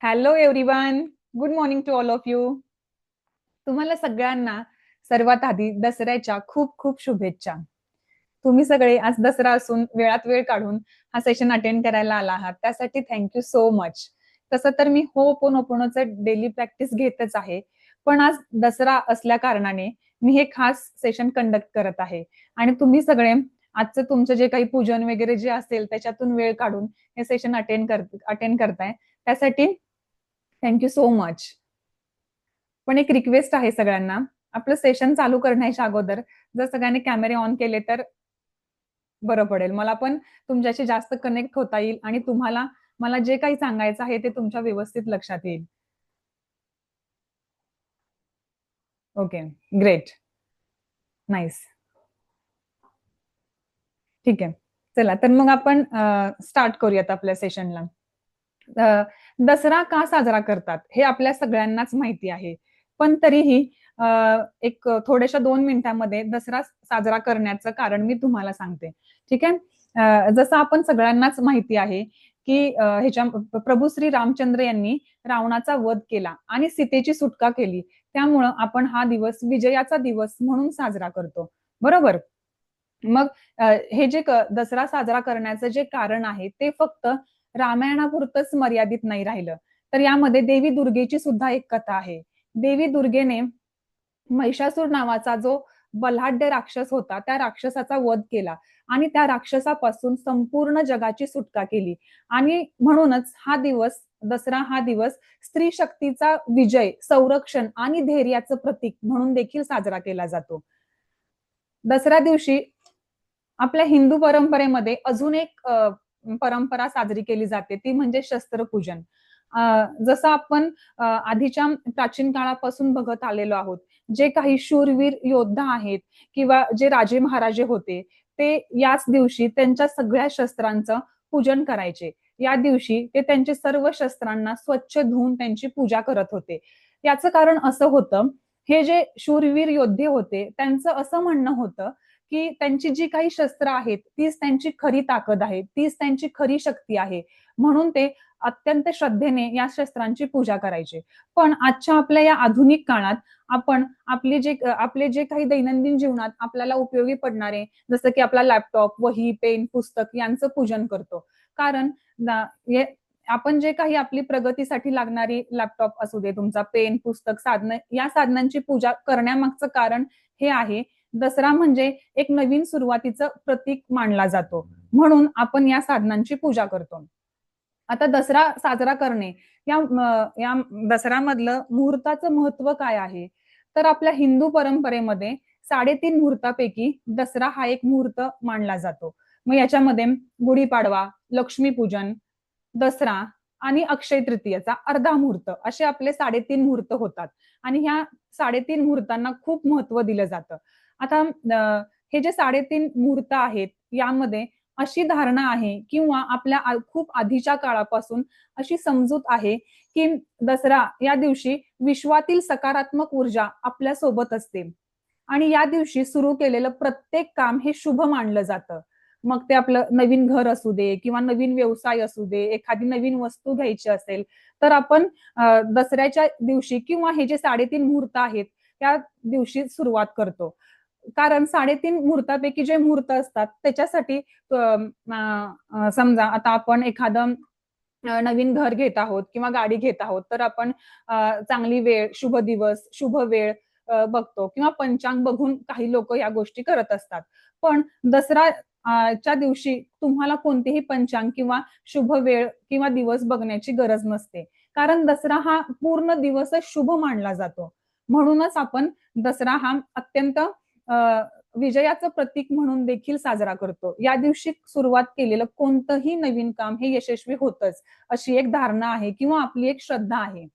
Hello everyone. Good morning to all of you. तुम्हाला सगळ्यांना सर्वात आधी दसऱ्याच्या खूप खूप शुभेच्छा. तुम्ही सगळे आज दसरा असून वेळात वेळ काढून हा सेशन अटेंड करायला आला आहात त्यासाठी थँक्यू सो मच. तसं तर मी होपोनोपोनोचं डेली प्रॅक्टिस घेतच आहे, पण आज दसरा असल्या कारणाने मी हे खास सेशन कंडक्ट करत आहे. आणि तुम्ही सगळे आजचं तुमचं जे काही पूजन वगैरे जे असेल त्याच्यातून वेळ काढून हे सेशन अटेंड करताय त्यासाठी थँक्यू सो मच. पण एक रिक्वेस्ट आहे सगळ्यांना, आपलं सेशन चालू करण्याच्या अगोदर जर सगळ्यांनी कॅमेरे ऑन केले तर बरं पडेल. मला पण तुमच्याशी जास्त कनेक्ट होता येईल आणि तुम्हाला मला जे काही सांगायचं आहे ते तुमच्या व्यवस्थित लक्षात येईल. Okay, great, nice. ठीक आहे, चला तर मग आपण स्टार्ट करूयात आपल्या सेशनला. अ, दसरा का साजरा करतात हे आपल्या सगळ्यांनाच माहिती आहे, पण तरीही अ, एक थोड्याशा 2 मिनिटांमध्ये दसरा साजरा करण्याचं कारण मी तुम्हाला सांगते. ठीक आहे. जसं आपण सगळ्यांनाच माहिती आहे की ह्याच्या प्रभू श्री रामचंद्र यांनी रावणाचा वध केला आणि सीतेची सुटका केली, त्यामुळं आपण हा दिवस विजयाचा दिवस म्हणून साजरा करतो, बरोबर. मग हे जे दसरा साजरा करण्याचं जे कारण आहे ते फक्त रामायणापुरतंच मर्यादित नाही राहिलं, तर यामध्ये देवी दुर्गेची सुद्धा एक कथा आहे. देवी दुर्गेने महिषासूर नावाचा जो बलाढ्य राक्षस होता त्या राक्षसाचा वध केला आणि त्या राक्षसापासून संपूर्ण जगाची सुटका केली. आणि म्हणूनच हा दिवस, दसरा हा दिवस स्त्री शक्तीचा विजय, संरक्षण आणि धैर्याचं प्रतीक म्हणून देखील साजरा केला जातो. दसऱ्या दिवशी आपल्या हिंदू परंपरेमध्ये अजून एक परंपरा साजरी केली जाते, ती म्हणजे शस्त्रपूजन. जसं आपण आधीच्या प्राचीन काळापासून बघत आलेलो आहोत, जे काही शूरवीर योद्धा आहेत किंवा जे राजे महाराजे होते ते याच दिवशी त्यांच्या सगळ्या शस्त्रांचं पूजन करायचे. या दिवशी ते त्यांचे सर्व शस्त्रांना स्वच्छ धुवून त्यांची पूजा करत होते. याचं कारण असं होतं, हे जे शूरवीर योद्धे होते त्यांचं असं म्हणणं होतं की त्यांची जी काही शस्त्र आहेत तीच त्यांची खरी ताकद आहे, तीच त्यांची खरी शक्ती आहे, म्हणून ते अत्यंत श्रद्धेने या शस्त्रांची पूजा करायचे. पण आजच्या आपल्या या आधुनिक काळात आपण आपले जे काही दैनंदिन जीवनात आपल्याला उपयोगी पडणारे, जसं की आपला लॅपटॉप, वही, पेन, पुस्तक यांचं पूजन करतो. कारण आपण जे काही आपली प्रगतीसाठी लागणारी लॅपटॉप असू दे, तुमचा पेन, पुस्तक, साधनं, या साधनांची पूजा करण्यामागचं कारण हे आहे, दसरा म्हणजे एक नवीन सुरुवातीचं प्रतीक मानला जातो, म्हणून आपण या साधनांची पूजा करतो. आता दसरा साजरा करणे या दसऱ्यामधलं मुहूर्ताचं महत्व काय आहे, तर आपल्या हिंदू परंपरेमध्ये 3.5 मुहूर्तापैकी दसरा हा एक मुहूर्त मानला जातो. मग याच्यामध्ये गुढीपाडवा, लक्ष्मीपूजन, दसरा आणि अक्षय तृतीयेचा अर्धा मुहूर्त असे आपले 3.5 मुहूर्त होतात. आणि ह्या 3.5 मुहूर्तांना खूप महत्व दिलं जातं. आता हे जे 3.5 मुहूर्त आहेत यामध्ये अशी धारणा आहे किंवा आपल्या खूप आधीच्या काळापासून अशी समजूत आहे की दसरा या दिवशी विश्वातील सकारात्मक ऊर्जा आपल्या सोबत असते आणि या दिवशी सुरू केलेलं प्रत्येक काम हे शुभ मानलं जातं. मग ते आपलं नवीन घर असू दे किंवा नवीन व्यवसाय असू दे, एखादी नवीन वस्तू घ्यायची असेल तर आपण दसऱ्याच्या दिवशी किंवा हे जे 3.5 मुहूर्त आहेत त्या दिवशी सुरुवात करतो. कारण 3.5 मुहूर्तापैकी जे मुहूर्त असतात त्याच्यासाठी समजा आता आपण एखादं नवीन घर घेत आहोत किंवा गाडी घेत आहोत तर आपण चांगली वेळ, शुभ दिवस, शुभ वेळ बघतो किंवा पंचांग बघून काही लोक या गोष्टी करत असतात. पण दसरा च्या दिवशी तुम्हाला कोणतेही पंचांग किंवा शुभ वेळ किंवा दिवस बघण्याची गरज नसते, कारण दसरा हा पूर्ण दिवसच शुभ मानला जातो. म्हणूनच आपण दसरा हा अत्यंत विजयाचं प्रतीक म्हणून देखील साजरा करतो. या दिवशी सुरुवात केलेलं कोणतंही नवीन काम हे यशस्वी होतच, अशी एक धारणा आहे किंवा आपली एक श्रद्धा आहे,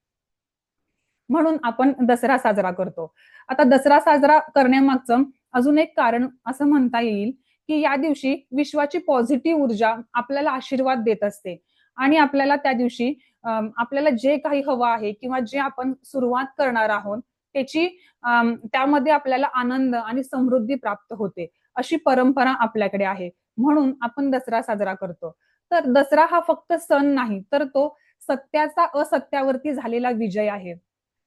म्हणून आपण दसरा साजरा करतो. आता दसरा साजरा करण्यामागचं अजून एक कारण असं म्हणता येईल की या दिवशी विश्वाची पॉझिटिव्ह ऊर्जा आपल्याला आशीर्वाद देत असते आणि आपल्याला त्या दिवशी आपल्याला जे काही हवं आहे किंवा जे आपण सुरुवात करणार आहोत त्याची त्यामध्ये आपल्याला आनंद आणि समृद्धी प्राप्त होते, अशी परंपरा आपल्याकडे आहे, म्हणून आपण दसरा साजरा करतो. तर दसरा हा फक्त सण नाही तर तो सत्याचा असत्यावरती झालेला विजय आहे.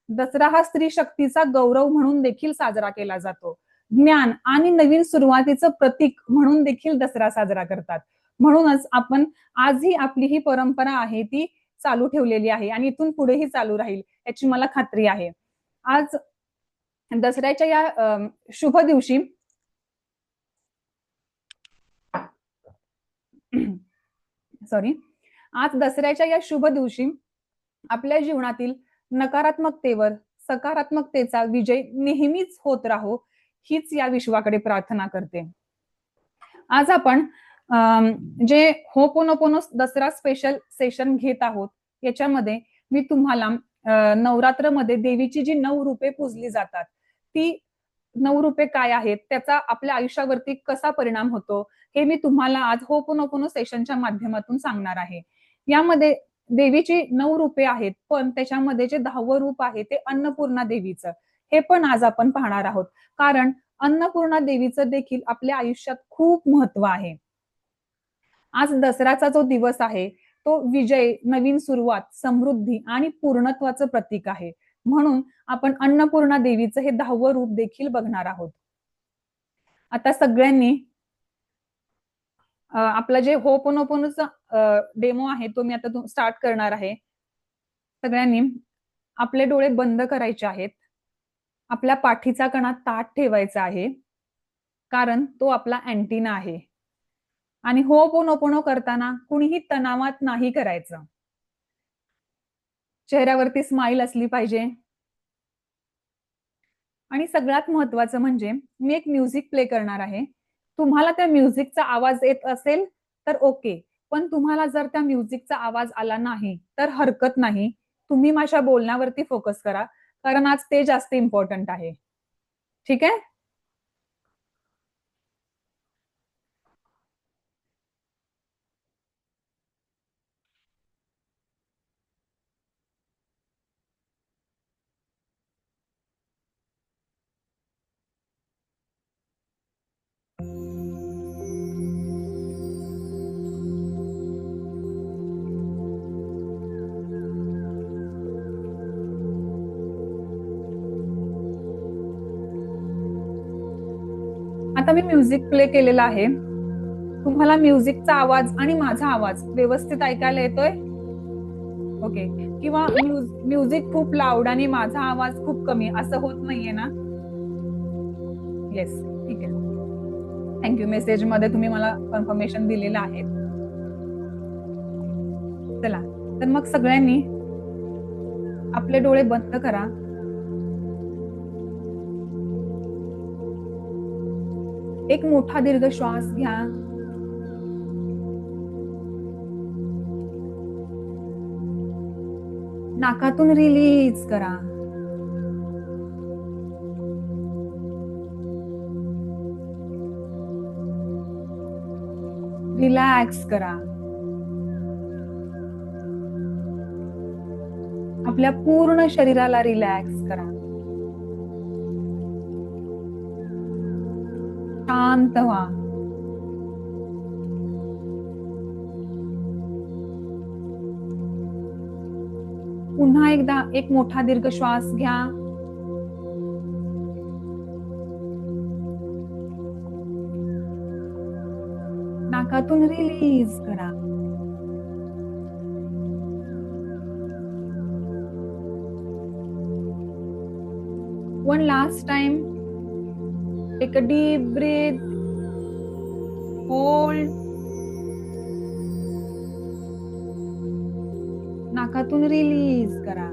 दसरा हा स्त्री शक्तीचा गौरव म्हणून देखील साजरा केला जातो. ज्ञान आणि नवीन सुरुवातीचं प्रतीक म्हणून देखील दसरा साजरा करतात. म्हणूनच आपण आजही आपली ही परंपरा आहे ती चालू ठेवलेली आहे आणि इथून पुढेही चालू राहील याची मला खात्री आहे. आज दसऱ्याच्या या शुभ दिवशी सॉरी आज दसऱ्याच्या या शुभ दिवशी आपल्या जीवनातील नकारात्मकतेवर सकारात्मकतेचा विजय नेहमीच होत राहो हीच या विश्वाकडे प्रार्थना करते. आज आपण जे होपोनोपोनो दसरा स्पेशल सेशन घेत आहोत याच्यामध्ये मी तुम्हाला नवरात्रमध्ये देवीची जी 9 रूपे पूजली जातात ती 9 रूपे काय आहेत, त्याचा आपल्या आयुष्यावरती कसा परिणाम होतो हे मी तुम्हाला आज होपोनोपोनो सेशनच्या माध्यमातून सांगणार आहे. यामध्ये देवीची 9 रूपे आहेत, पण त्याच्यामध्ये जे 10वं रूप आहे ते अन्नपूर्णा देवीचं हे पण आज आपण पाहणार आहोत. कारण अन्नपूर्णा देवीचं देखील आपल्या आयुष्यात खूप महत्व आहे. आज दसऱ्याचा जो दिवस आहे तो विजय, नवीन सुरुवात, समृद्धी आणि पूर्णत्वाचं प्रतीक आहे. म्हणून आपण अन्नपूर्णा देवीचं हे 10वं रूप देखील बघणार आहोत. आता सगळ्यांनी आपलं जे होपोनोपोनोचा डेमो आहे तो मी आता स्टार्ट करणार आहे. सगळ्यांनी आपले डोळे बंद करायचे आहेत. आपल्या पाठीचा कणा ताठ ठेवायचा आहे, कारण तो आपला अँटिना आहे. आणि होपोनोपोनो करताना कुणीही तणावात नाही करायचं. चेहऱ्यावरती स्माइल असली पाहिजे. आणि सगळ्यात महत्वाचं म्हणजे मी एक म्युझिक प्ले करणार आहे. तुम्हाला त्या म्युझिकचा आवाज येत असेल तर ओके, पण तुम्हाला जर त्या म्युझिकचा आवाज आला नाही तर हरकत नाही. तुम्ही माझ्या बोलण्यावरती फोकस करा, कारण आज ते जास्त इम्पॉर्टंट आहे. ठीक आहे? आता मी म्युझिक प्ले केलेला आहे. तुम्हाला म्युझिकचा आवाज आणि माझा आवाज व्यवस्थित ऐकायला येतोय? ओके. किंवा म्युझिक खूप लाऊड आणि माझा आवाज खूप कमी असं होत नाहीये ना? येस, ठीक आहे. थँक्यू. मेसेज मध्ये तुम्ही मला कन्फर्मेशन दिलेलं आहे. चला, तर मग सगळ्यांनी आपले डोळे बंद करा. एक मोठा दीर्घ श्वास घ्या. नाकातून रिलीज करा. रिलॅक्स करा. आपल्या पूर्ण शरीराला रिलॅक्स करा. शांत व्हा. पुन्हा एकदा एक मोठा दीर्घ श्वास घ्या. नाकातून रिलीज करा. One last time. Take a deep breath. Hold. नाकातून रिलीज करा.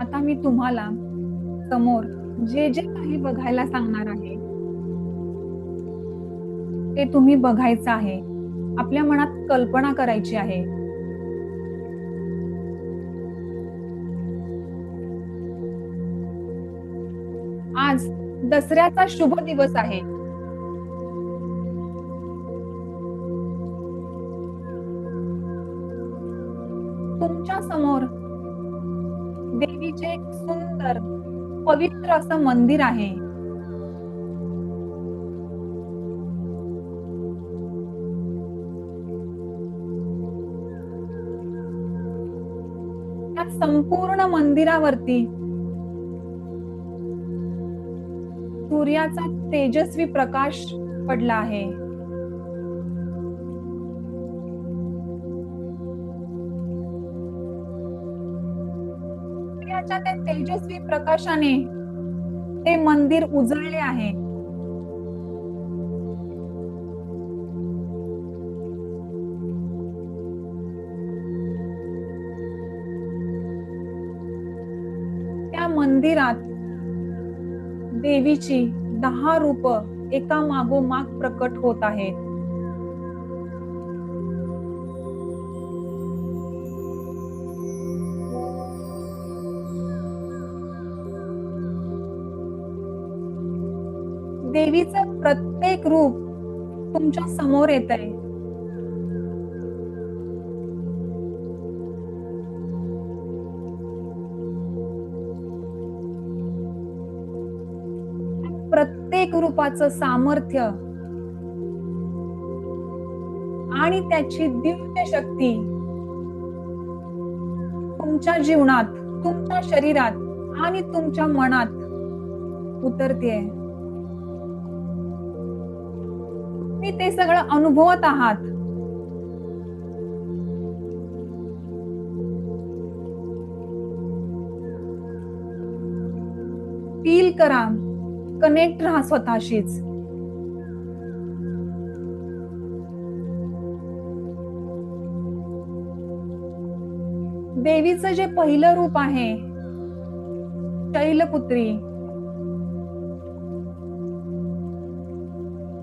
आता मी तुम्हाला समोर जे जे काही बघायला सांगणार आहे ते तुम्ही बघायचं आहे. आपल्या मनात कल्पना करायची आहे. आज दसऱ्याचा शुभ दिवस आहे. तुमच्या समोर देवीचे एक सुंदर पवित्र असं मंदिर आहे. त्या संपूर्ण मंदिरावरती सूर्याचा तेजस्वी प्रकाश पडला आहे. सूर्याच्या त्या तेजस्वी प्रकाशाने ते मंदिर उजळले आहे. त्या मंदिरात देवीची 10 रूप एका मागोमाग प्रकट होत आहेत. देवीचं प्रत्येक रूप तुमच्या समोर येतंय. प्रत्येक रूपाचं सामर्थ्य आणि त्याची दिव्य शक्ती तुमच्या जीवनात, तुमच्या शरीरात आणि तुमच्या मनात उतरतेय. तुम्ही ते सगळं अनुभवत आहात. फील करा, कनेक्ट राहा स्वतःशीच. देवीचं जे पहिलं रूप आहे शैलपुत्री,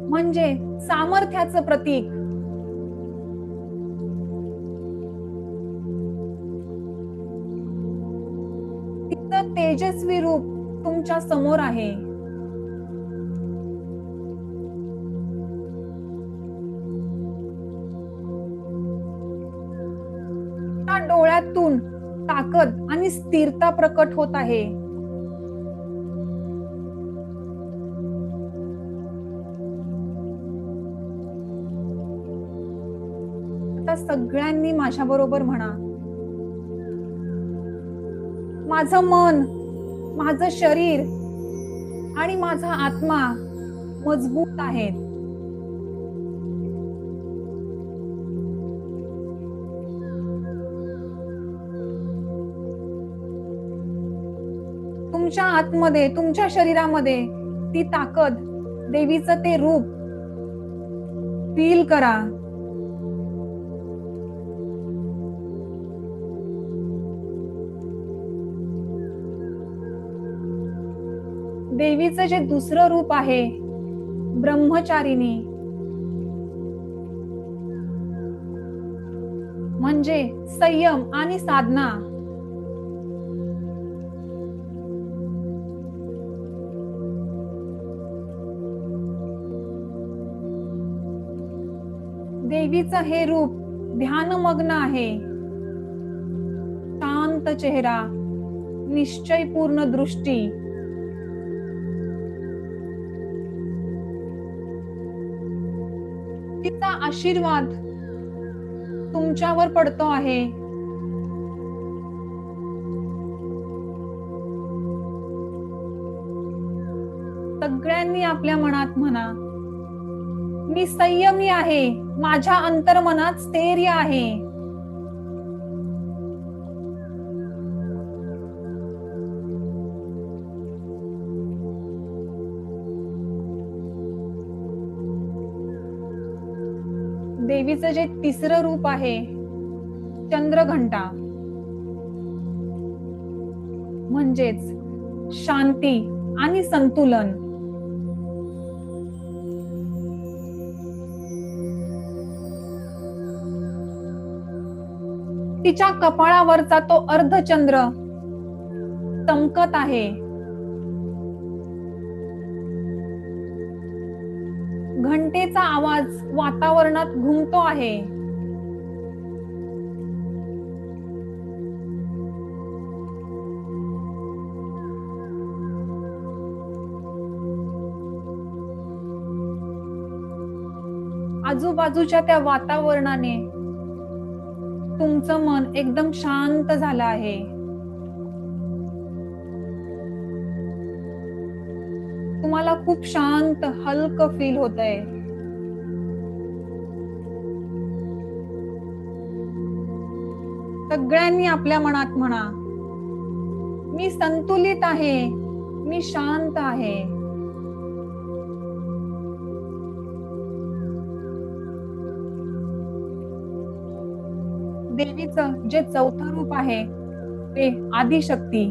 म्हणजे सामर्थ्याचं प्रतीक. तिचं तेजस्वी रूप तुमच्या समोर आहे. त्या डोळ्यातून ताकद आणि स्थिरता प्रकट होत आहे. आता सगळ्यांनी माझ्या बरोबर म्हणा, माझं मन, माझं शरीर आणि माझा आत्मा मजबूत आहेत. तुमच्या आतमध्ये, तुमच्या शरीरामध्ये ती ताकद, देवीचं ते रूप फील करा. देवीचं जे दुसरं रूप आहे ब्रह्मचारिणी, म्हणजे संयम आणि साधना. देवीचं हे रूप ध्यानमग्न आहे. शांत चेहरा, निश्चयपूर्ण दृष्टी. तिचा आशीर्वाद तुमच्यावर पडतो आहे. सगळ्यांनी आपल्या मनात म्हणा, मी संयमी आहे, माझ्या अंतर्मनात स्थैर्य आहे. देवीचं जे तिसरं रूप आहे चंद्रघंटा, म्हणजेच शांती आणि संतुलन. तिच्या कपाळावरचा तो अर्धचंद्र चमकत आहे. घंटेचा आवाज वातावरणात घुमतो आहे. आजूबाजूच्या त्या वातावरणाने तुमचं मन एकदम शांत झालं आहे. तुम्हाला खूप शांत हलकं फील होतंय. सगळ्यांनी आपल्या मनात म्हणा, मी संतुलित आहे, मी शांत आहे. देवीचं जे चौथं रूप आहे ते आदिशक्ती,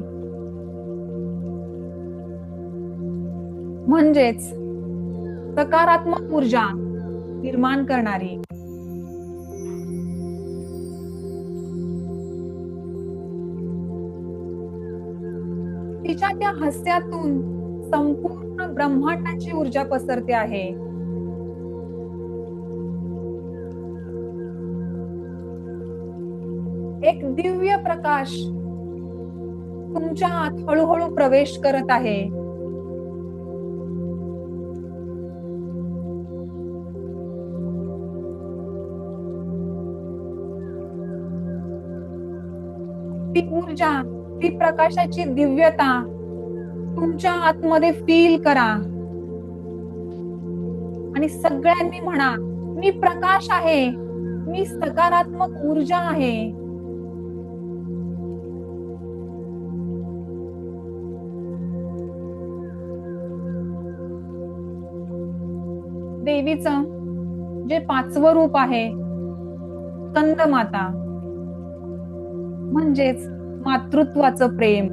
म्हणजेच सकारात्मक ऊर्जा निर्माण करणारी. तिच्या त्या हास्यातून संपूर्ण ब्रह्मांडाची ऊर्जा पसरते आहे. एक दिव्य प्रकाश तुमच्या आत हळूहळू प्रवेश करत आहे. ती ऊर्जा, ती प्रकाशाची दिव्यता तुमच्या आतमध्ये फील करा आणि सगळ्यांनी म्हणा, मी प्रकाश आहे, मी सकारात्मक ऊर्जा आहे. देवीचं जे पाचवं रूप आहे स्कंदमाता, म्हणजेच मातृत्वाचं प्रेम.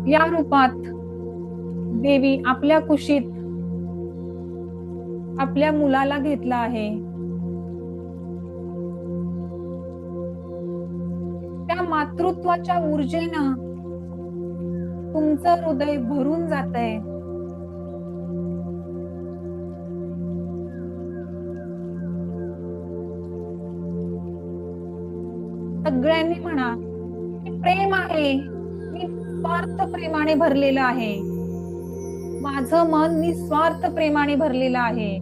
या रूपात देवी आपल्या कुशीत आपल्या मुलाला घेतला आहे. त्या मातृत्वाच्या ऊर्जेनं तुमचं हृदय भरून जातंय. सगळ्यांनी म्हणा, मी प्रेम आहे, मी निस्वार्थ प्रेमाने भरलेलं आहे. माझं मन निस्वार्थ प्रेमाने भरलेलं आहे.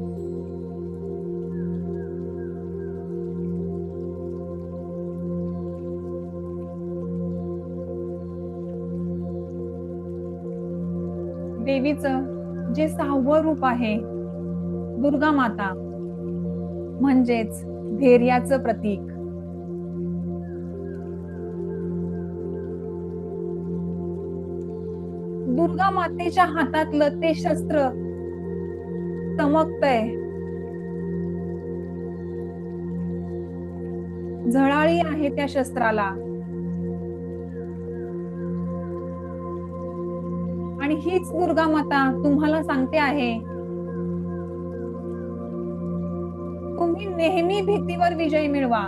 देवीचं जे सहावं रूप आहे दुर्गा माता, म्हणजेच धैर्याचं प्रतीक. दुर्गा मातेच्या हातातलं ते शस्त्र चमकतंय, झळाळी आहे त्या शस्त्राला. आणि हीच दुर्गा माता तुम्हाला सांगते आहे, तुम्ही नेहमी भीतीवर विजय मिळवा.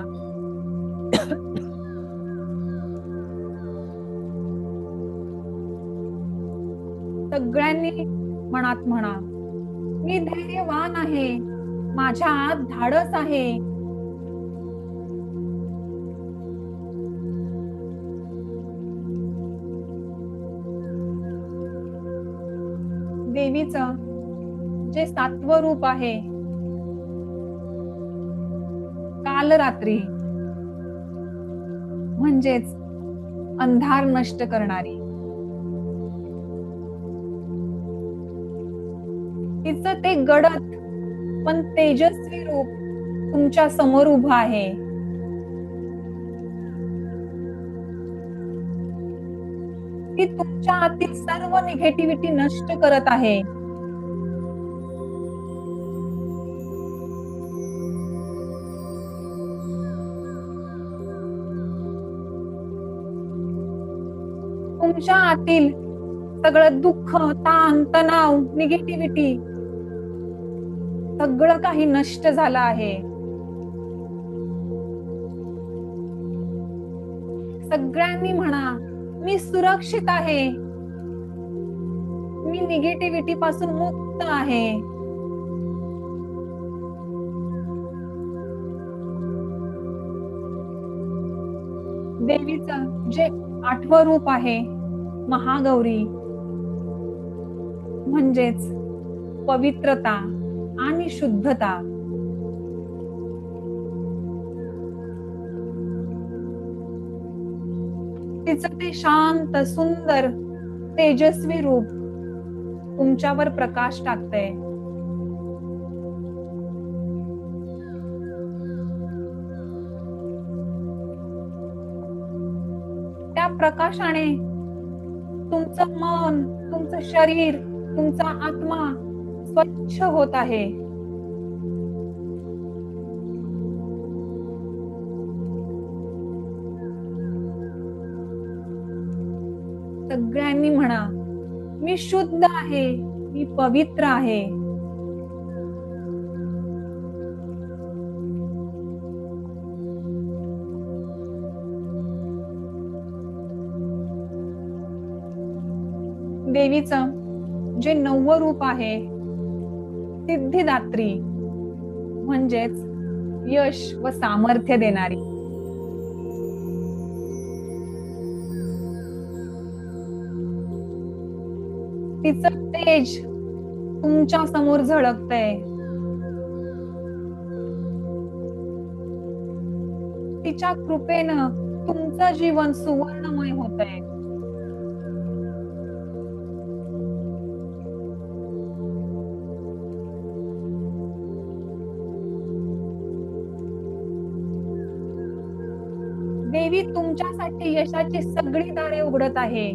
सगळ्यांनी मनात म्हणा, मी धैर्यवान आहे, माझ्या आत धाडस आहे. देवीचं जे सातवं रूप आहे कालरात्री, म्हणजेच अंधार नष्ट करणारी. तिचं ते गडद पण तेजस्वी रूप तुमच्या समोर उभं आहे. ती तुमच्या आतील सर्व निगेटिव्हिटी नष्ट करत आहे. तुमच्या आतील सगळं दुःख, ताण, तणाव, निगेटिव्हिटी सगळं काही नष्ट झालं आहे. सगळ्यांनी म्हणा, मी सुरक्षित आहे, मी निगेटिव्हिटी पासून मुक्त आहे. देवीचं जे आठवं रूप आहे महागौरी म्हणजेच पवित्रता आणि शुद्धता. तिचं ते शांत, सुंदर, तेजस्वी रूप तुमच्यावर प्रकाश टाकतंय. त्या प्रकाशाने तुमचं मन, तुमचं शरीर, तुमचा आत्मा स्वच्छ होत आहे. सगळ्यांनी म्हणा, मी शुद्ध आहे, मी पवित्र आहे. देवीचं जे 9वं रूप आहे, सिद्धिदात्री म्हणजेच यश व सामर्थ्य देणारी. तिचं तेज तुमच्या समोर झळकतंय. तिच्या कृपेनं तुमचं जीवन सुवर्णमय होतंय. देवी तुमच्यासाठी यशाची सगळी दारे उघडत आहे.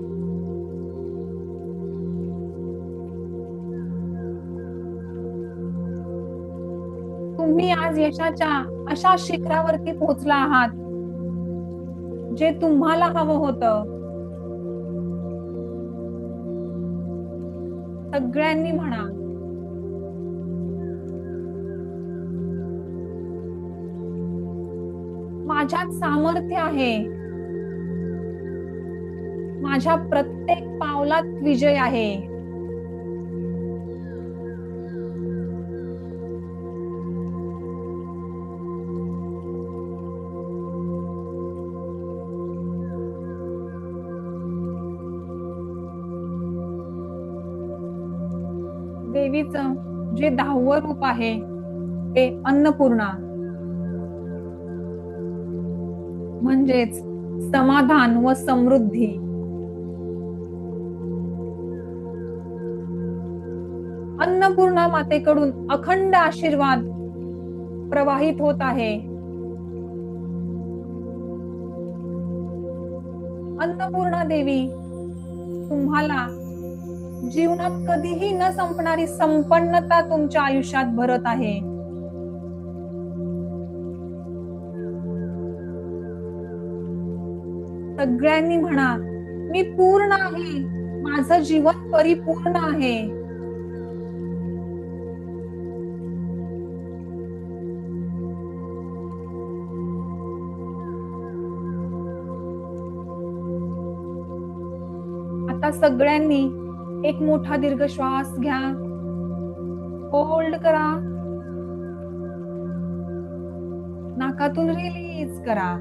तुम्ही आज यशाच्या अशा शिखरावरती पोहोचला आहात जे तुम्हाला हवं होतं. सगळ्यांनी म्हणा, माझ्यात सामर्थ्य आहे, माझ्या प्रत्येक पावलात विजय आहे. देवीचं जे 10वं रूप आहे ते अन्नपूर्णा म्हणजेच समाधान व समृद्धी. अन्नपूर्णा मातेकडून अखंड आशीर्वाद प्रवाहित होत आहे. अन्नपूर्णा देवी तुम्हाला जीवनात कधीही न संपणारी संपन्नता तुमच्या आयुष्यात भरत आहे. सगळ्यांनी म्हणा, मी पूर्ण आहे, माझं जीवन परिपूर्ण आहे. आता सगळ्यांनी एक मोठा दीर्घ श्वास घ्या, होल्ड करा, नाकातून रिलीज करा.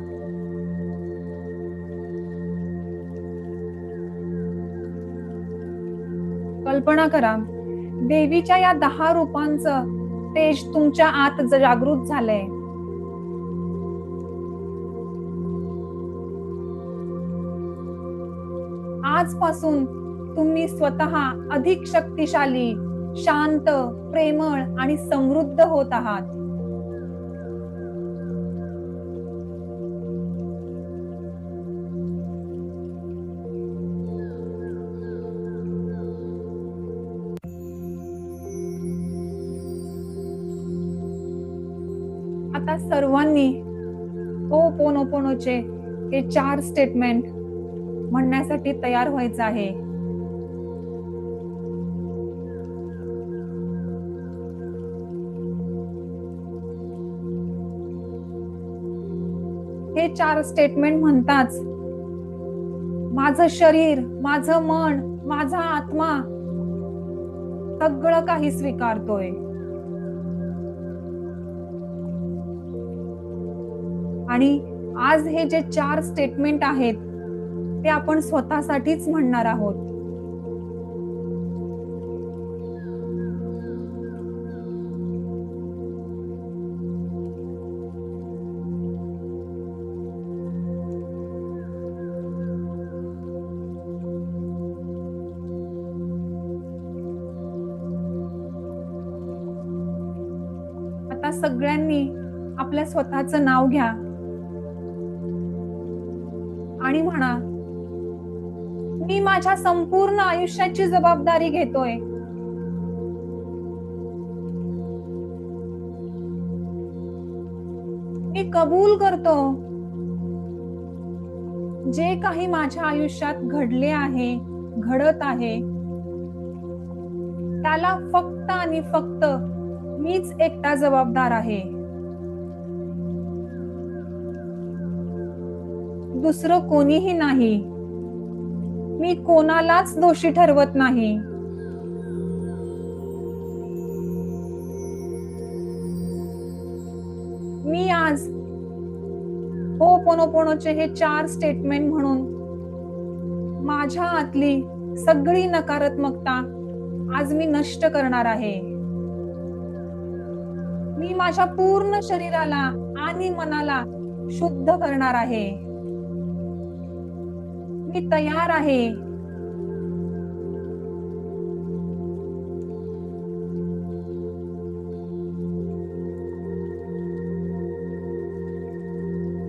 कल्पना करा, देवीच्या या 10 रूपांचं तेज तुमच्या आत जागृत झालंय. आजपासून तुम्ही स्वतः अधिक शक्तिशाली, शांत, प्रेमळ आणि समृद्ध होत आहात. आता सर्वांनी हो'ओपोनोपोनोचे हे 4 स्टेटमेंट म्हणण्यासाठी तयार व्हायचं आहे. हे 4 स्टेटमेंट म्हणताच माझं शरीर, माझं मन, माझा आत्मा सगळं काही स्वीकारतोय. आणि आज हे जे 4 स्टेटमेंट आहेत ते आपण स्वतःसाठीच म्हणणार आहोत. आता सगळ्यांनी आपल्या स्वतःचं नाव घ्या आणि म्हणा, मी माझ्या संपूर्ण आयुष्याची जबाबदारी घेतोय. मी कबूल करतो, जे काही माझ्या आयुष्यात घडले आहे, घडत आहे, त्याला फक्त आणि फक्त मीच एकटा जबाबदार आहे. दुसरं कोणीही नाही. मी कोणालाच दोषी ठरवत नाही. मी आज होपोनोपोनोचे हे 4 स्टेटमेंट म्हणून माझ्या आतली सगळी नकारात्मकता आज मी नष्ट करणार आहे. मी माझ्या पूर्ण शरीराला आणि मनाला शुद्ध करणार आहे. मी तयार आहे.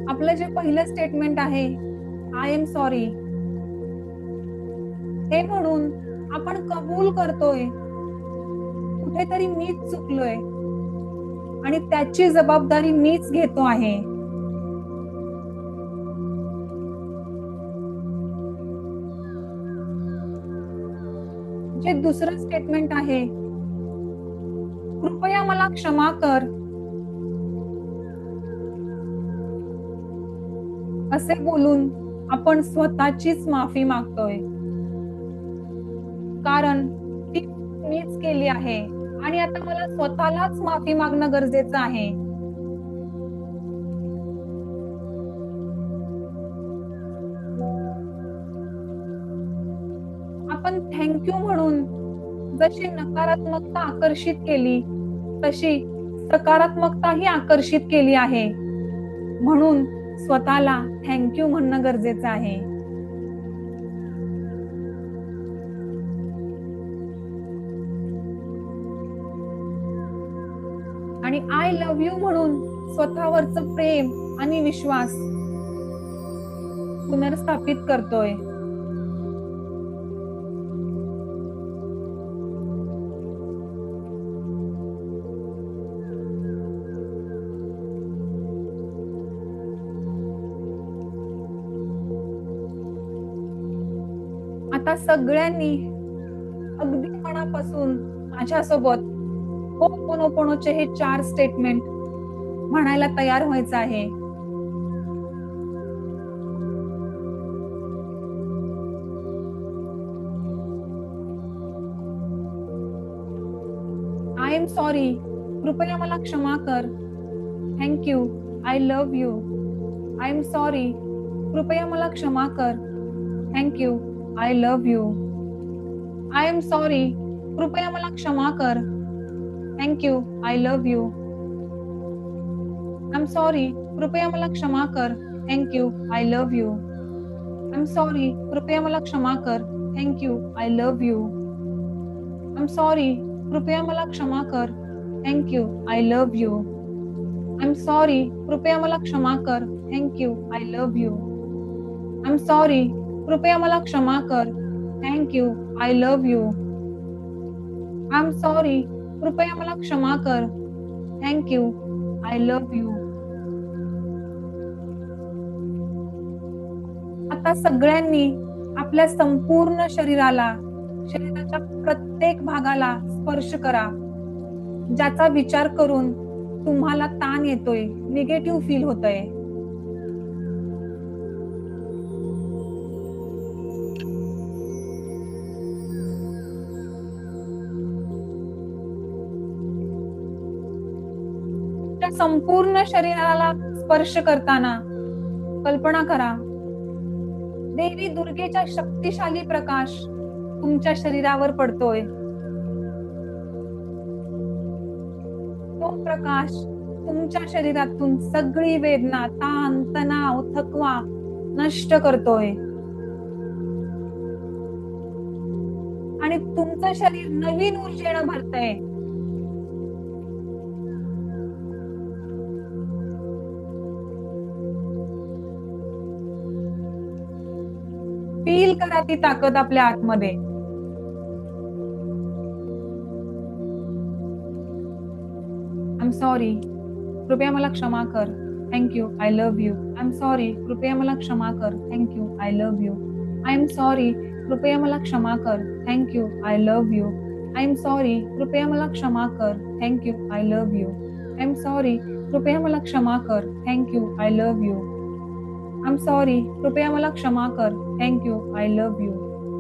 आपलं जे पहिलं स्टेटमेंट आहे, आय एम सॉरी, हे म्हणून आपण कबूल करतोय, कुठेतरी मीच चुकलोय आणि त्याची जबाबदारी मीच घेतो आहे. जे दुसरं स्टेटमेंट आहे, कृपया मला क्षमा कर, असे बोलून आपण स्वतःचीच माफी मागतोय. कारण ती मीच केली आहे आणि आता मला स्वतःलाच माफी मागणं गरजेचं आहे. आपण थँक्यू म्हणून जशी नकारात्मकता आकर्षित केली, तशी सकारात्मकताही आकर्षित केली आहे. म्हणून स्वतःला थँक्यू म्हणणं गरजेचं आहे. आणि आय लव्ह यू म्हणून स्वतःवरचं प्रेम आणि विश्वास पुनर्स्थापित करतोय. आता सगळ्यांनी अगदी मनापासून माझ्यासोबत होपोनोपोनोचे हे 4 स्टेटमेंट म्हणायला तयार व्हायचं आहे. आय एम सॉरी, कृपया मला क्षमा कर. Thank you, I love you. I am sorry, कृपया मला क्षमा कर. Thank you, I love you. I am sorry, कृपया मला क्षमा कर. Thank you, I love you. I am sorry, कृपया मला क्षमा कर. Thank you, I love you. I am sorry, कृपया मला क्षमा कर. Thank you, I love you. I am sorry, कृपया मला क्षमा कर. Thank you, I love you. I am sorry, कृपया मला क्षमा कर. Thank you, I love you. I am sorry, कृपया मला क्षमा कर. Thank you, I love you. I am sorry, कृपया मला क्षमा कर. Thank you, I love you. आता सगळ्यांनी आपल्या संपूर्ण शरीराच्या प्रत्येक भागाला स्पर्श करा, ज्याचा विचार करून तुम्हाला ताण येतोय, निगेटिव्ह फील होतंय. संपूर्ण शरीराला स्पर्श करताना कल्पना करा, देवी दुर्गेचा शक्तिशाली प्रकाश तुमच्या शरीरावर पडतोय. तो प्रकाश तुमच्या शरीरातून सगळी वेदना, ताण, तणाव, थकवा नष्ट करतोय आणि तुमचं शरीर नवीन ऊर्जेनं भरतंय. फील करा ती ताकद आपल्या आतमध्ये. आय एम सॉरी, कृपया मला क्षमा कर. Thank you, I love you. I am sorry, कृपया मला क्षमा कर. Thank you, I love you. I am sorry, कृपया मला क्षमा कर. Thank you, I love you. I am sorry, कृपया मला क्षमा कर. Thank you, I love you. I am sorry, कृपया मला क्षमा कर. Thank you, I love you. I am sorry, कृपया मला क्षमा कर. Thank you, I love you.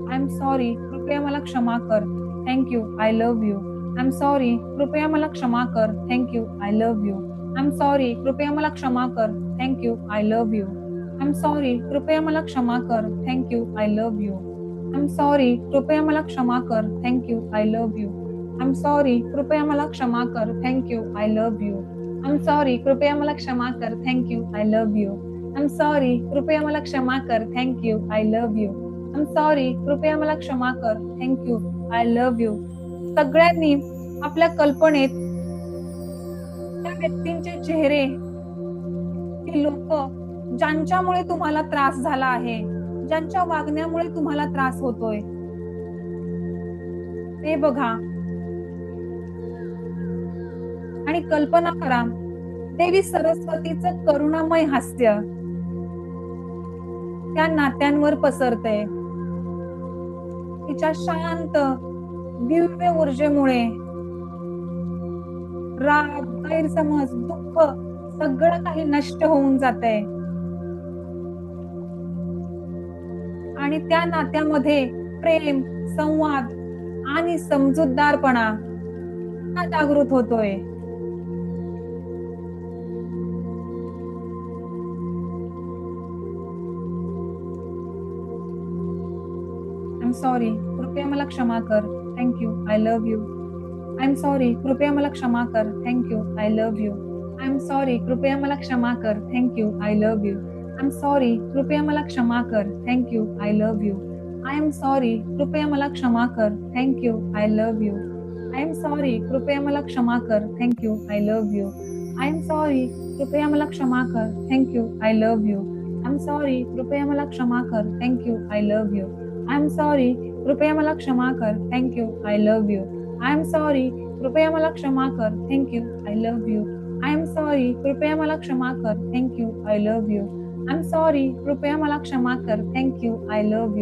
I am sorry, कृपया मला क्षमा कर. Thank you, I love you. I am sorry, कृपया मला क्षमा कर. Thank you, I love you. I am sorry, कृपया मला क्षमा कर. Thank you, I love you. I am sorry, कृपया मला क्षमा कर. Thank you, I love you. I am sorry, कृपया मला क्षमा कर. Thank you, I love you. I am sorry, कृपया मला क्षमा कर. Thank you, I love you. I am sorry, कृपया मला क्षमा कर. Thank you, I love you. I am sorry, कृपया मला क्षमा कर. Thank you, I love you. I am sorry, कृपया मला क्षमा कर. Thank you, I love you. सगळ्यांनी आपल्या कल्पनेत त्या व्यक्तींचे चेहरे, ती लोक ज्यांच्यामुळे तुम्हाला त्रास झाला आहे, ज्यांच्या वागण्यामुळे तुम्हाला त्रास होतोय, ते बघा आणि कल्पना करा देवी सरस्वतीचं करुणामय हास्य त्या नात्यांवर पसरते. तिच्या शांत दिव्य ऊर्जेमुळे राग, गैरसमज, दुःख सगळं काही नष्ट होऊन जातंय आणि त्या नात्यामध्ये प्रेम, संवाद आणि समजूतदारपणा जागृत होतोय. आय एम सॉरी, कृपया मला क्षमा कर. Thank you, I love you. I am sorry, कृपया मला क्षमा कर. Thank you, I love you. I am sorry, कृपया मला क्षमा कर. Thank you, I love you. I am sorry, कृपया मला क्षमा कर. Thank you, I love you. I am sorry, कृपया मला क्षमा कर. Thank you, I love you. I am sorry, कृपया मला क्षमा कर. Thank you, I love you. I am sorry, कृपया मला क्षमा कर. Thank you, I love you. I am sorry, कृपया मला क्षमा कर. Thank you, I love you. I am sorry, कृपया मला क्षमा कर. Thank you, I love you. I am sorry, कृपया मला क्षमा कर. Thank you, I love you. I am sorry, कृपया मला क्षमा कर. Thank you, I love you. I am sorry, कृपया मला क्षमा कर. Thank you, I love you.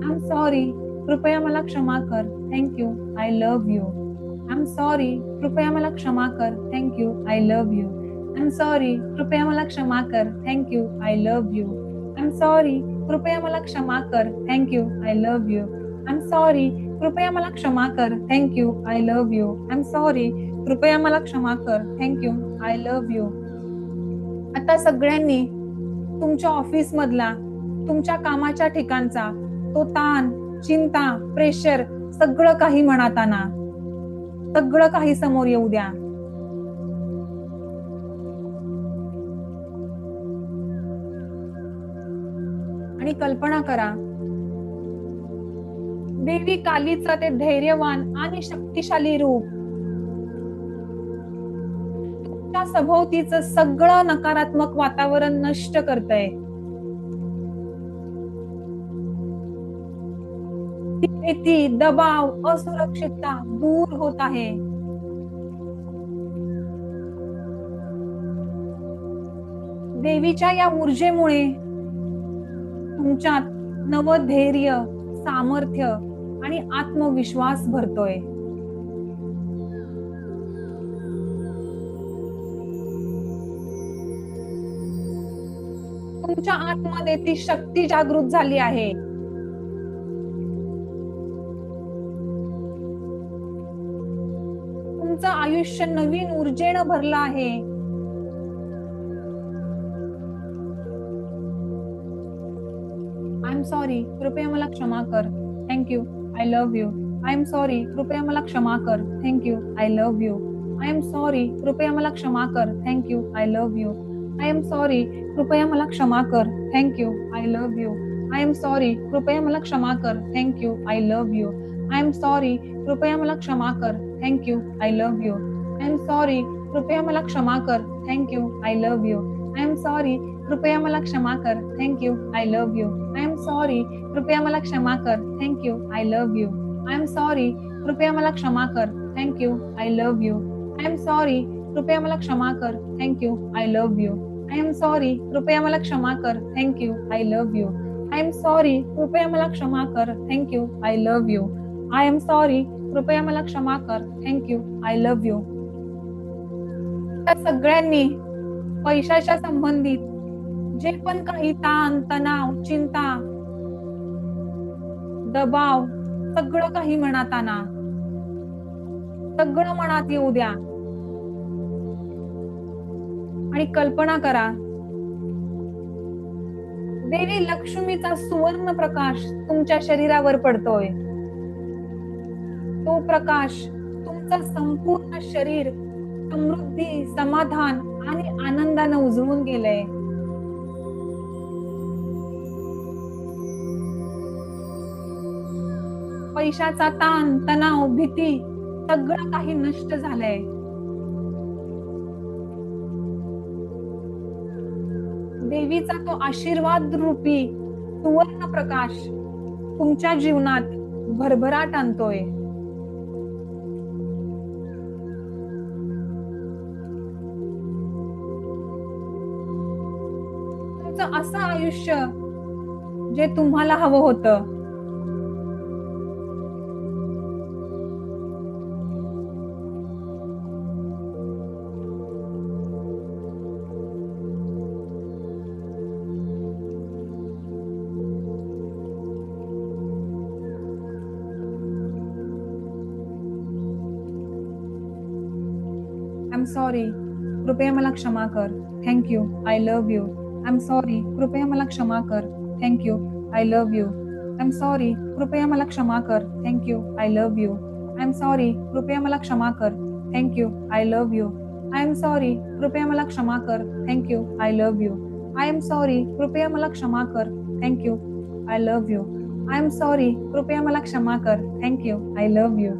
I am sorry, कृपया मला क्षमा कर. Thank you, I love you. I am sorry, कृपया मला क्षमा कर. Thank you, I love you. I am sorry, कृपया मला क्षमा कर. Thank you, I love you. I am sorry, कृपया मला क्षमा कर. Thank you, I love you. I am sorry, कृपया मला क्षमा कर. Thank you, I love you. I am sorry, कृपया मला क्षमा कर. Thank you, I love you. आता सगळ्यांनी तुमच्या ऑफिस मधला, तुमच्या कामाच्या ठिकाणचा तो ताण, चिंता, प्रेशर सगळं काही मनात आणा. सगळं काही समोर येऊ द्या. आणि कल्पना करा देवी कालीचं ते धैर्यवान आणि शक्तिशाली रूप तुमच्या सभोवतीचं सगळं नकारात्मक वातावरण नष्ट करतंय. भीती, दबाव, असुरक्षितता दूर होत आहे. देवीच्या या ऊर्जेमुळे तुमच्यात नवधैर्य, सामर्थ्य आणि आत्मविश्वास भरतोय. तुमच्या आतमध्ये ती शक्ती जागृत झाली आहे. तुमचं आयुष्य नवीन ऊर्जेनं भरलं आहे. आय एम सॉरी, कृपया मला क्षमा कर. Thank you, I love you. I am sorry, कृपया मला क्षमा कर. Thank you, I love you. I am sorry, कृपया मला क्षमा कर. Thank you, I love you. I am sorry, कृपया मला क्षमा कर. Thank you, I love you. I am sorry, कृपया मला क्षमा कर. Thank you, I love you. I am sorry, कृपया मला क्षमा कर. Thank you, I love you. I am sorry, कृपया मला क्षमा कर. Thank you, I love you. I am sorry, कृपया मला क्षमा कर. Thank you, I love you. I am sorry, कृपया मला क्षमा कर. Thank you, I love you. I am sorry, कृपया मला क्षमा कर. Thank you, I love you. I am sorry, कृपया मला क्षमा कर. Thank you, I love you. I am sorry, कृपया मला क्षमा कर. Thank you, I love you. I am sorry, कृपया मला क्षमा कर. Thank you, I love you. I am sorry, कृपया मला क्षमा कर. Thank you, I love you. त्या सगळ्यांनी पैशाच्या संबंधित जे पण काही ताण, तणाव, चिंता, दबाव, सगळं काही मनात आणा. सगळं मनात येऊ द्या आणि कल्पना करा, देवी लक्ष्मीचा सुवर्ण प्रकाश तुमच्या शरीरावर पडतोय. तो प्रकाश तुमचं संपूर्ण शरीर समृद्धी, समाधान आणि आनंदाने उजळून गेलंय. पैशाचा ताण, तणाव, भीती सगळं काही नष्ट झालंय. देवीचा तो आशीर्वाद रूपी सुवर्ण प्रकाश तुमच्या जीवनात भरभराट आणतोय. तुमचं असं आयुष्य जे तुम्हाला हवं होतं, आय एम सॉरी, कृपया मला क्षमा कर. Thank you, I love you. I am sorry, कृपया मला क्षमा कर. Thank you, I love you. I am sorry, कृपया मला क्षमा कर. Thank you, I love you. I am sorry, कृपया मला क्षमा कर. Thank you, I love you. I am sorry, कृपया मला क्षमा कर. Thank you, I love you. I am sorry, कृपया मला क्षमा कर. Thank you, I love you. I am sorry, कृपया मला क्षमा कर. Thank you, I love you.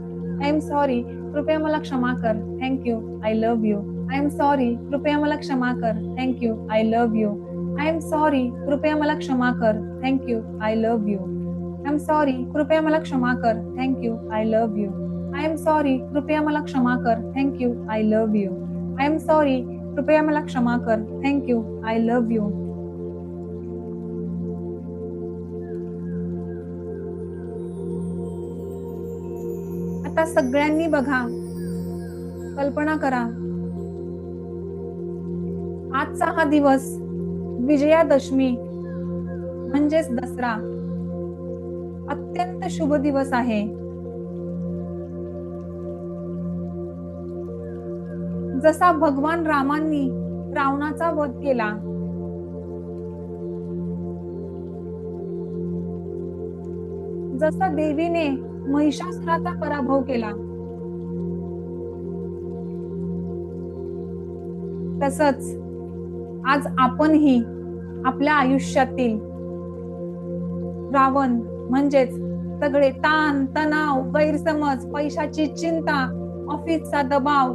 I am sorry, कृपया मला क्षमा कर. Thank you, I love you. I am sorry, कृपया मला क्षमा कर. Thank you, I love you. I am sorry, कृपया मला क्षमा कर. Thank you, I love you. I am sorry, कृपया मला क्षमा कर. Thank you, I love you. I am sorry, कृपया मला क्षमा कर. Thank you, I love you. I am sorry, कृपया मला क्षमा कर. Thank you, I love you. आता सगळ्यांनी बघा, कल्पना करा, आजचा हा दिवस विजयादशमी म्हणजेच दसरा अत्यंत शुभ दिवस आहे. जसा भगवान रामांनी रावणाचा वध केला, जसा देवीने महिषासुराचा पराभव केला, तसंच आज आपणही आपल्या आयुष्यातील रावण म्हणजेच सगळे ताण, तणाव, गैरसमज, पैशाची चिंता, ऑफिसचा दबाव,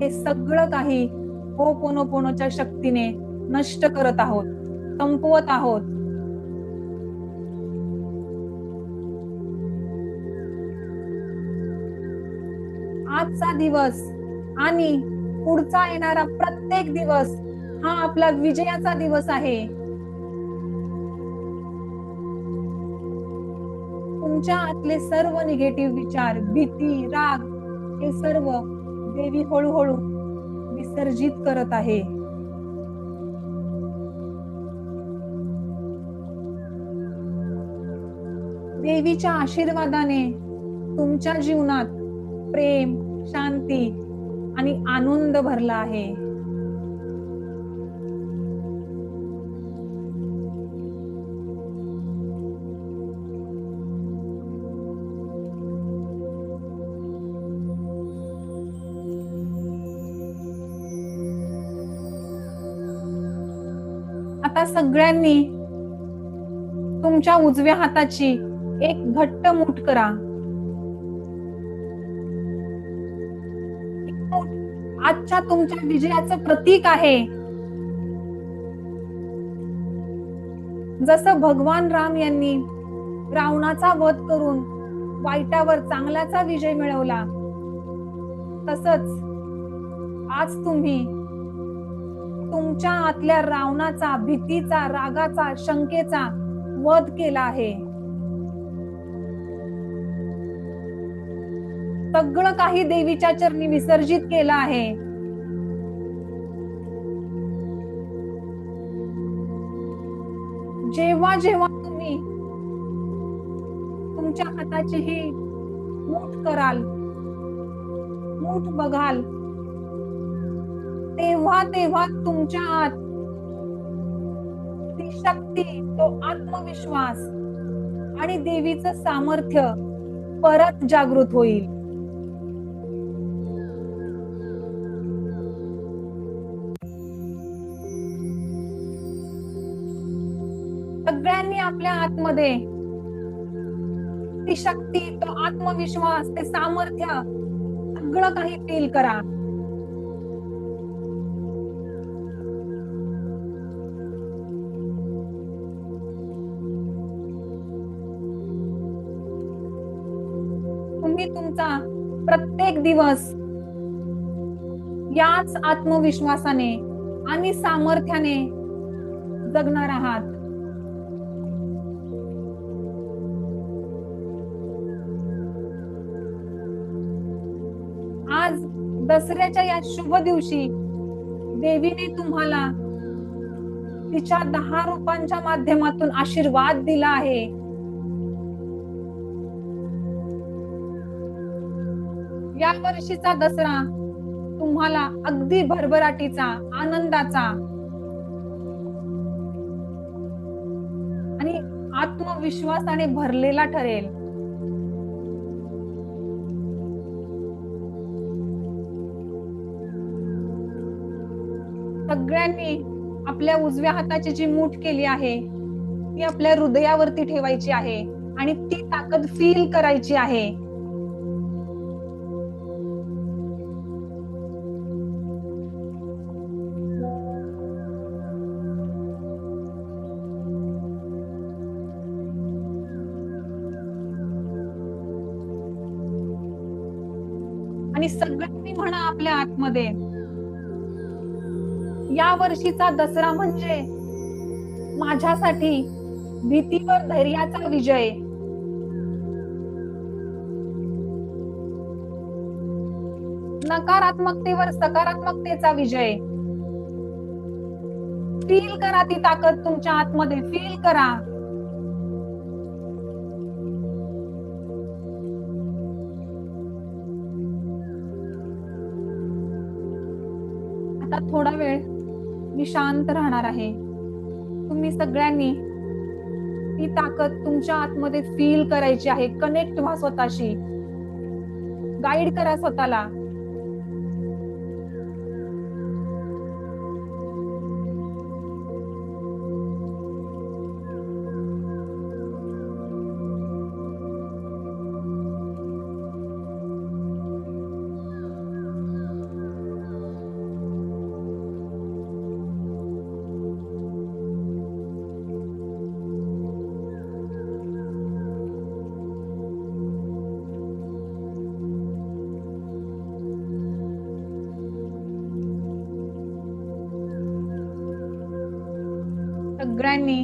हे सगळं काही होपोनोपोनोच्या शक्तीने नष्ट करत आहोत, संपवत आहोत. आजचा दिवस आणि पुढचा येणारा प्रत्येक दिवस हा आपला विजयाचा दिवस आहे. तुमच्या आतले सर्व निगेटिव्ह विचार, भीती, राग हे सर्व देवी हळूहळू विसर्जित करत आहे. देवीच्या आशीर्वादाने तुमच्या जीवनात प्रेम, शांती आणि आनंद भरला आहे. आता सगळ्यांनी तुमच्या उजव्या हाताची एक घट्ट मूठ करा. आजच्या तुमच्या विजयाचं प्रतीक आहे. जसं भगवान राम यांनी रावणाचा वध करून वाईटावर चांगल्याचा विजय मिळवला, तसंच आज तुम्ही तुमच्या आतल्या रावणाचा, भीतीचा, रागाचा, शंकेचा वध केला आहे. सगळं काही देवीच्या चरणी विसर्जित केलं आहे. जेव्हा जेव्हा तुम्ही तुमच्या हाताची ही मूठ कराल, मूठ बघाल, तेव्हा तेव्हा तुमच्या आत ती शक्ती, तो आत्मविश्वास आणि देवीचं सामर्थ्य परत जागृत होईल. सगळ्यांनी आपल्या आतमध्ये ती शक्ती, तो आत्मविश्वास, ते सामर्थ्य सगळं काही फील करा. तुम्ही तुमचा प्रत्येक दिवस याच आत्मविश्वासाने आणि सामर्थ्याने जगणार आहात. आज दसऱ्याच्या या शुभ दिवशी देवीने तुम्हाला तिच्या 10 रूपांच्या माध्यमातून आशीर्वाद दिला आहे. या वर्षीचा दसरा तुम्हाला अगदी भरभराटीचा, आनंदाचा आणि आत्मविश्वासाने भरलेला ठरेल. सगळ्यांनी आपल्या उजव्या हाताची जी मूठ केली आहे ती आपल्या हृदयावरती ठेवायची आहे आणि ती ताकद फील करायची आहे. आणि सगळ्यांनी म्हणा आपल्या आतमध्ये, या वर्षीचा दसरा म्हणजे माझ्यासाठी भीतीवर धैर्याचा विजय. नकारात्मकतेवर सकारात्मकतेचा विजय. फील करा ती ताकद तुमच्या आतमध्ये, फील करा. आता थोडा वेळ मी शांत राहणार आहे. तुम्ही सगळ्यांनी ती ताकद तुमच्या आतमध्ये फील करायची आहे. कनेक्ट व्हा स्वतःशी, गाईड करा स्वतःला. सगळ्यांनी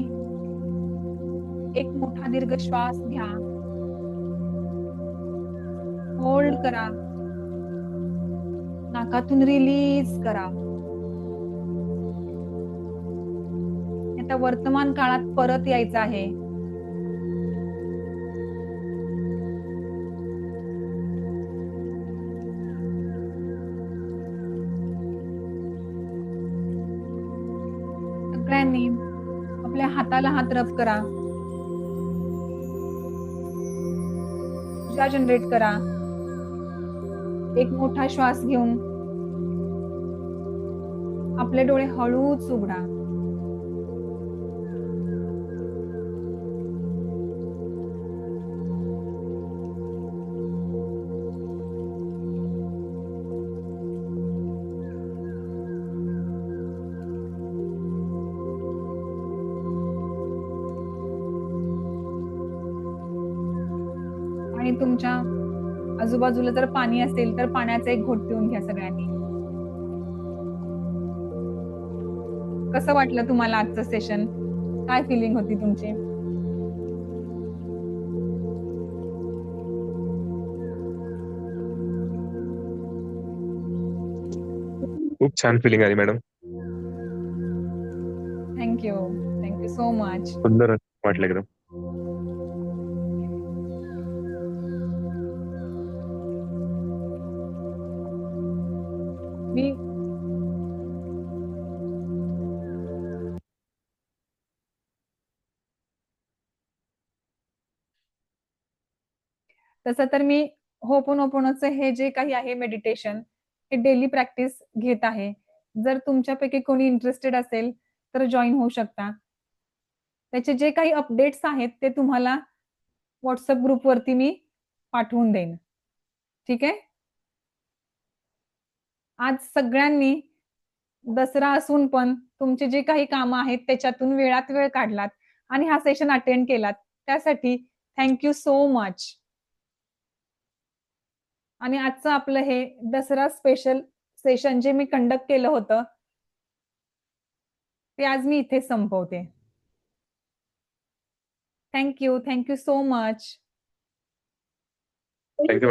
एक मोठा दीर्घ श्वास घ्या, होल्ड करा, नाकातून रिलीज करा. आता वर्तमान काळात परत यायचं आहे. सगळ्यांनी आपल्या हाताला हात रब करा, ऊर्जा जनरेट करा. एक मोठा श्वास घेऊन आपले डोळे हळूच उघडा. आजूबाजूला जर पाणी असेल तर पाण्याचा एक घोट पिऊन घ्या सगळ्यांनी. कसं वाटलं तुम्हाला आजचं सेशन? काय फिलिंग होती तुमची? खूप छान फिलिंग आली madam. Thank you. Thank you so much. सुंदर वाटलं एकदम. मी तसं तर मी होपोनोपोनोचं हे जे काही आहे मेडिटेशन, हे डेली प्रॅक्टिस घेत आहे. जर तुमच्यापैकी कोणी इंटरेस्टेड असेल, तर जॉइन होऊ शकता. त्याचे जे काही अपडेट्स आहेत, ते तुम्हाला WhatsApp ग्रुपवरती मी पाठवून देईन. ठीक आहे? आज सगळ्यांनी दसरा असून पण तुमचे जे काही कामं आहेत, त्याच्यातून वेळात वेळ काढलात आणि हा सेशन अटेंड केलात. त्यासाठी थँक सो मच. आणि आजचं आपलं हे दसरा स्पेशल सेशन जे मी कंडक्ट केलं होतं, ते आज मी इथे संपवते. Thank you so much. Thank you.